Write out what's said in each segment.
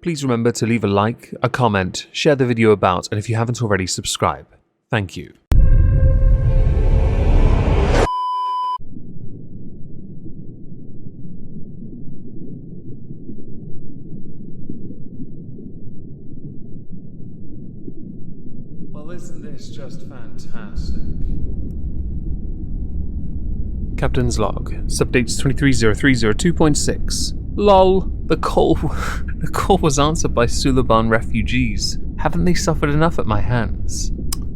please remember to leave a like, a comment, share the video about, and if you haven't already, subscribe. Thank you. Well, isn't this just fantastic? Captain's log. Subdates 230302.6. LOL. The call was answered by Suliban refugees. Haven't they suffered enough at my hands?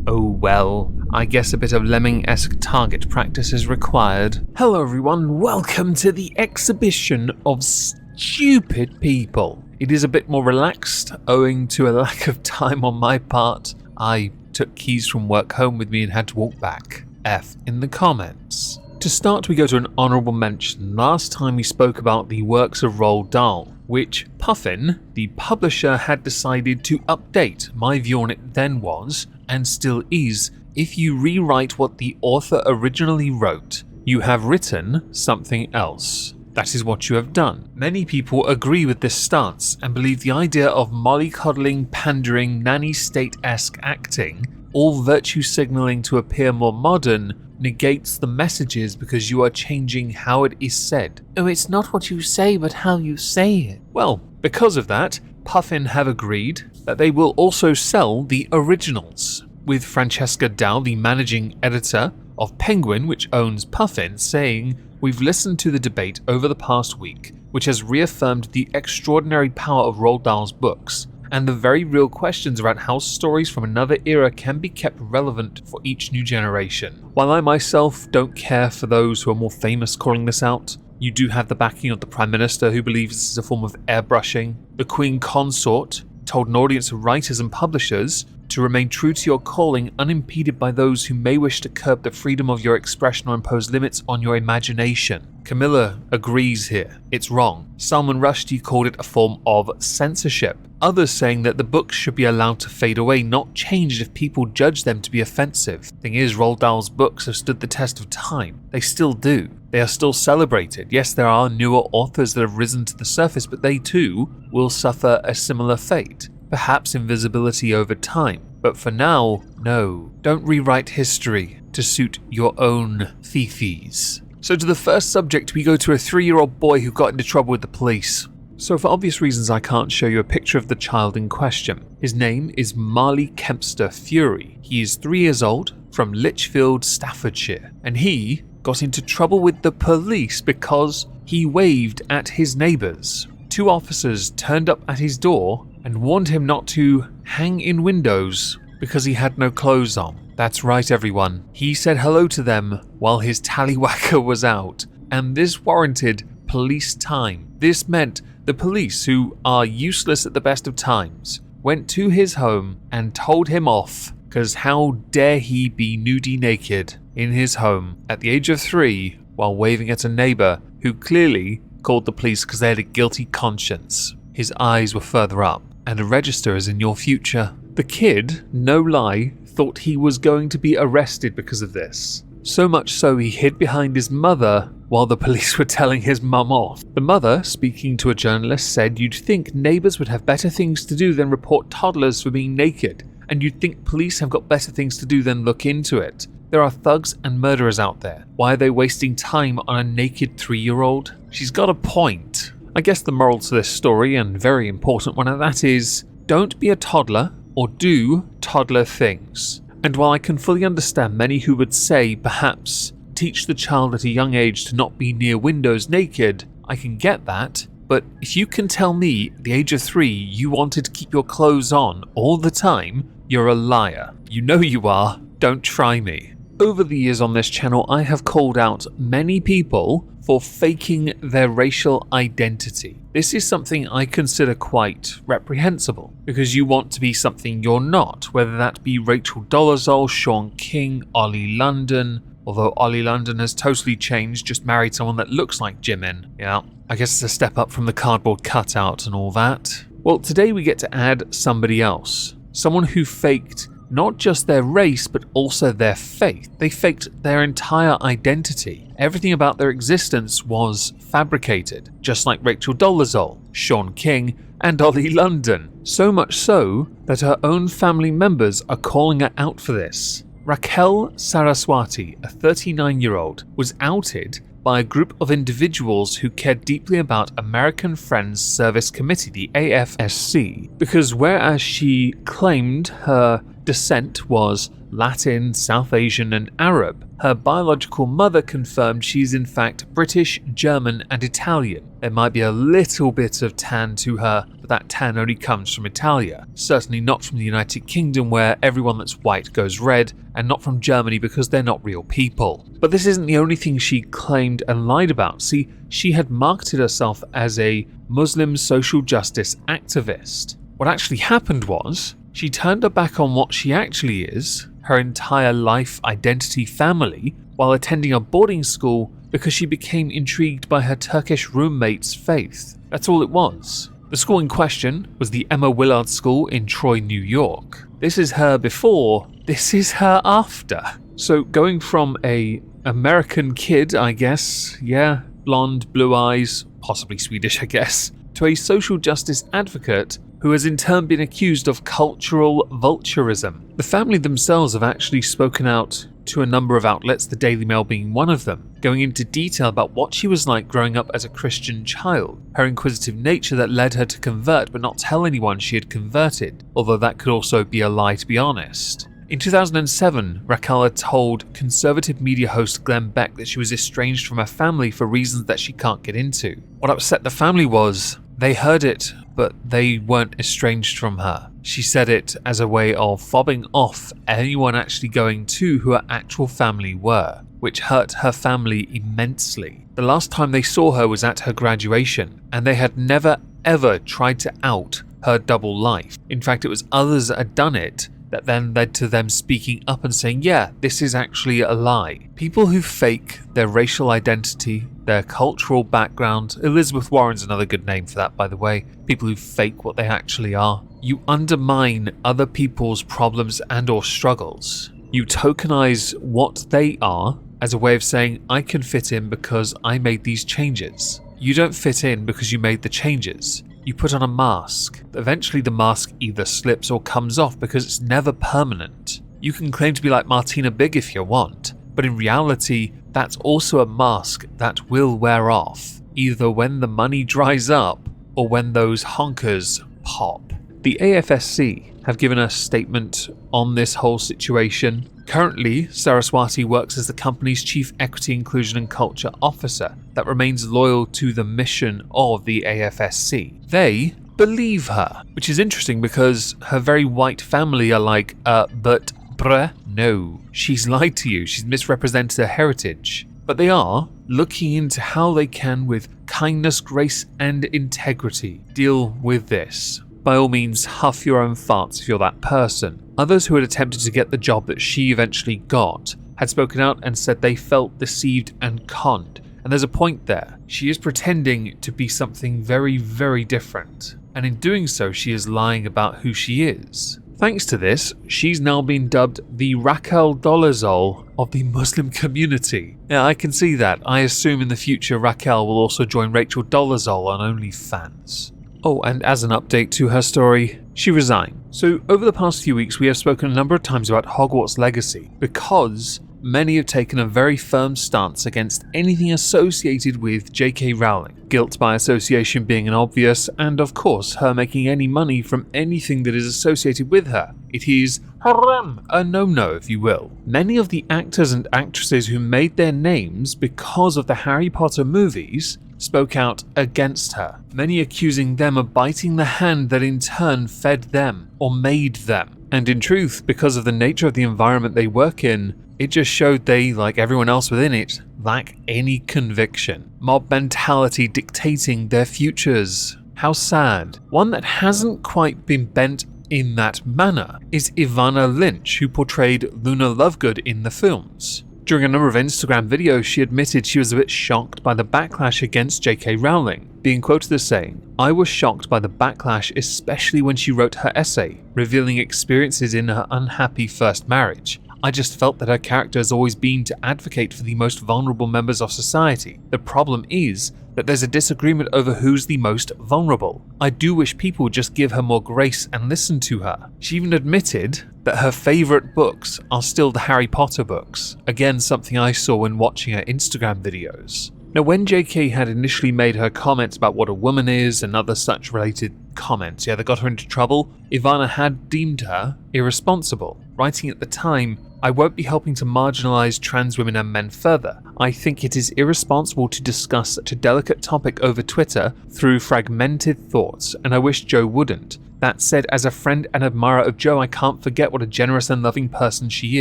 Oh well, I guess a bit of lemming-esque target practice is required. Hello everyone, welcome to the exhibition of stupid people. It is a bit more relaxed, owing to a lack of time on my part. I took keys from work home with me and had to walk back. F in the comments. To start, we go to an honourable mention. Last time we spoke about the works of Roald Dahl, which Puffin, the publisher, had decided to update. My view on it then was, and still is, if you rewrite what the author originally wrote, you have written something else. That is what you have done. Many people agree with this stance and believe the idea of mollycoddling, pandering, nanny state-esque acting, all virtue signalling to appear more modern, negates the messages because you are changing how it is said. Oh, it's not what you say, but how you say it. Well, because of that, Puffin have agreed that they will also sell the originals, with Francesca Dow, the managing editor of Penguin, which owns Puffin, saying, "We've listened to the debate over the past week, which has reaffirmed the extraordinary power of Roald Dahl's books, and the very real questions about how stories from another era can be kept relevant for each new generation. While I myself don't care for those who are more famous calling this out, you do have the backing of the Prime Minister, who believes this is a form of airbrushing. The Queen Consort told an audience of writers and publishers to remain true to your calling, unimpeded by those who may wish to curb the freedom of your expression or impose limits on your imagination." Camilla agrees here. It's wrong. Salman Rushdie called it a form of censorship. Others saying that the books should be allowed to fade away, not changed if people judge them to be offensive. Thing is, Roald Dahl's books have stood the test of time. They still do. They are still celebrated. Yes, there are newer authors that have risen to the surface, but they too will suffer a similar fate. Perhaps invisibility over time. But for now, no. Don't rewrite history to suit your own fifis. So to the first subject, we go to a 3-year-old boy who got into trouble with the police. So for obvious reasons, I can't show you a picture of the child in question. His name is Marley Kempster Fury. He is 3 years old, from Lichfield, Staffordshire, and he got into trouble with the police because he waved at his neighbours. 2 officers turned up at his door and warned him not to hang in windows because he had no clothes on. That's right, everyone. He said hello to them while his tallywhacker was out, and this warranted police time. This meant the police, who are useless at the best of times, went to his home and told him off, because how dare he be nudie naked in his home at the age of 3 while waving at a neighbour who clearly called the police because they had a guilty conscience. His eyes were further up, and a register is in your future. The kid, no lie, thought he was going to be arrested because of this. So much so he hid behind his mother while the police were telling his mum off. The mother, speaking to a journalist, said you'd think neighbours would have better things to do than report toddlers for being naked, and you'd think police have got better things to do than look into it. There are thugs and murderers out there. Why are they wasting time on a naked 3-year-old? She's got a point. I guess the moral to this story, and very important one, and that is, don't be a toddler or do toddler things. And while I can fully understand many who would say, perhaps, teach the child at a young age to not be near windows naked, I can get that, but if you can tell me at the age of 3 you wanted to keep your clothes on all the time, you're a liar. You know you are, don't try me. Over the years on this channel, I have called out many people for faking their racial identity. This is something I consider quite reprehensible, because you want to be something you're not, whether that be Rachel Dolezal, Sean King, Ollie London, although Ollie London has totally changed, just married someone that looks like Jimin. Yeah, I guess it's a step up from the cardboard cutout and all that. Well, today we get to add somebody else. Someone who faked not just their race, but also their faith. They faked their entire identity. Everything about their existence was fabricated, just like Rachel Dolezal, Sean King, and Ollie London. So much so that her own family members are calling her out for this. Raquel Saraswati, a 39-year-old, was outed by a group of individuals who cared deeply about American Friends Service Committee, the AFSC, because whereas she claimed her descent was Latin, South Asian and Arab, her biological mother confirmed she's in fact British, German and Italian. There might be a little bit of tan to her, but that tan only comes from Italia. Certainly not from the United Kingdom, where everyone that's white goes red, and not from Germany because they're not real people. But this isn't the only thing she claimed and lied about. See, she had marketed herself as a Muslim social justice activist. What actually happened was, she turned her back on what she actually is, her entire life, identity, family, while attending a boarding school because she became intrigued by her Turkish roommate's faith. That's all it was. The school in question was the Emma Willard School in Troy, New York. This is her before, this is her after. So going from a American kid, I guess, yeah, blonde, blue eyes, possibly Swedish, I guess, to a social justice advocate who has in turn been accused of cultural vulturism. The family themselves have actually spoken out to a number of outlets, the Daily Mail being one of them, going into detail about what she was like growing up as a Christian child, her inquisitive nature that led her to convert but not tell anyone she had converted, although that could also be a lie, to be honest. In 2007, Raquel had told conservative media host Glenn Beck that she was estranged from her family for reasons that she can't get into. What upset the family was, they heard it, but they weren't estranged from her. She said it as a way of fobbing off anyone actually going to who her actual family were, which hurt her family immensely. The last time they saw her was at her graduation, and they had never ever tried to out her double life. In fact, it was others that had done it that then led to them speaking up and saying, yeah, this is actually a lie. People who fake their racial identity, their cultural background, Elizabeth Warren's another good name for that, by the way, people who fake what they actually are. You undermine other people's problems and or struggles. You tokenize what they are as a way of saying, I can fit in because I made these changes. You don't fit in because you made the changes. You put on a mask. Eventually the mask either slips or comes off because it's never permanent. You can claim to be like Martina Big if you want, but in reality, that's also a mask that will wear off, either when the money dries up or when those honkers pop. The AFSC have given a statement on this whole situation. Currently, Saraswati works as the company's Chief Equity, Inclusion and Culture Officer that remains loyal to the mission of the AFSC. They believe her, which is interesting because her very white family are like, but bruh, no, she's lied to you, she's misrepresented her heritage. But they are looking into how they can, with kindness, grace and integrity, deal with this. By all means, huff your own farts if you're that person. Others who had attempted to get the job that she eventually got had spoken out and said they felt deceived and conned. And there's a point there. She is pretending to be something very, very different. And in doing so, she is lying about who she is. Thanks to this, she's now been dubbed the Raquel Dolezal of the Muslim community. Yeah, I can see that. I assume in the future Raquel will also join Rachel Dolezal on OnlyFans. Oh, and as an update to her story, she resigned. So over the past few weeks, we have spoken a number of times about Hogwarts Legacy because many have taken a very firm stance against anything associated with J.K. Rowling. Guilt by association being an obvious, and of course, her making any money from anything that is associated with her. It is haram, a no-no if you will. Many of the actors and actresses who made their names because of the Harry Potter movies spoke out against her, many accusing them of biting the hand that in turn fed them or made them. And in truth, because of the nature of the environment they work in, it just showed they, like everyone else within it, lack any conviction. Mob mentality dictating their futures. How sad. One that hasn't quite been bent in that manner is Ivana Lynch, who portrayed Luna Lovegood in the films. During a number of Instagram videos, she admitted she was a bit shocked by the backlash against J.K. Rowling, being quoted as saying, "I was shocked by the backlash, especially when she wrote her essay, revealing experiences in her unhappy first marriage. I just felt that her character has always been to advocate for the most vulnerable members of society. The problem is that there's a disagreement over who's the most vulnerable. I do wish people would just give her more grace and listen to her. She even admitted that her favourite books are still the Harry Potter books, again something I saw when watching her Instagram videos. Now, when JK had initially made her comments about what a woman is and other such related comments, that got her into trouble, Ivana had deemed her irresponsible, writing at the time, "I won't be helping to marginalise trans women and men further. I think it is irresponsible to discuss such a delicate topic over Twitter through fragmented thoughts, and I wish Joe wouldn't. That said, as a friend and admirer of Joe, I can't forget what a generous and loving person she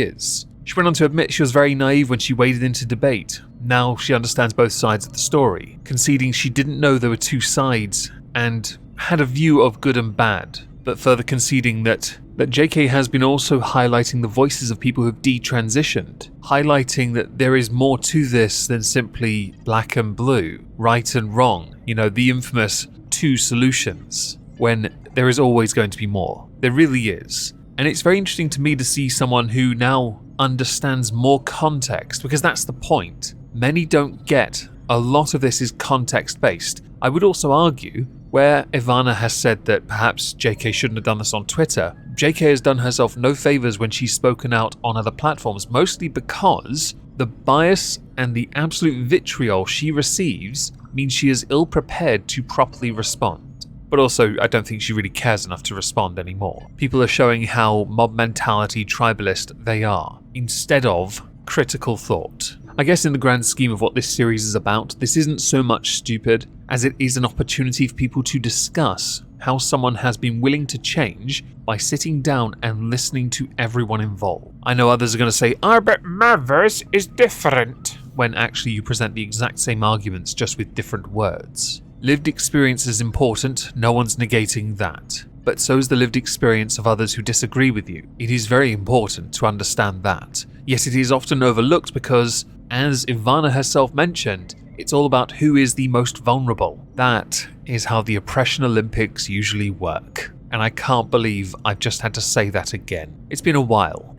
is." She went on to admit she was very naive when she waded into debate. Now she understands both sides of the story, conceding she didn't know there were two sides and had a view of good and bad, but further conceding that JK has been also highlighting the voices of people who've detransitioned, highlighting that there is more to this than simply black and blue, right and wrong, the infamous two solutions, when there is always going to be more. There really is. And it's very interesting to me to see someone who now understands more context, because that's the point. Many don't get a lot of this is context-based. I would also argue, where Ivana has said that perhaps JK shouldn't have done this on Twitter, JK has done herself no favours when she's spoken out on other platforms, mostly because the bias and the absolute vitriol she receives means she is ill-prepared to properly respond. But also, I don't think she really cares enough to respond anymore. People are showing how mob mentality tribalist they are, instead of critical thought. I guess in the grand scheme of what this series is about, this isn't so much stupid as it is an opportunity for people to discuss how someone has been willing to change by sitting down and listening to everyone involved. I know others are going to say, but my verse is different, when actually you present the exact same arguments just with different words. Lived experience is important, no one's negating that. But so is the lived experience of others who disagree with you. It is very important to understand that. Yet it is often overlooked because, as Ivana herself mentioned, it's all about who is the most vulnerable. That is how the Oppression Olympics usually work. And I can't believe I've just had to say that again. It's been a while,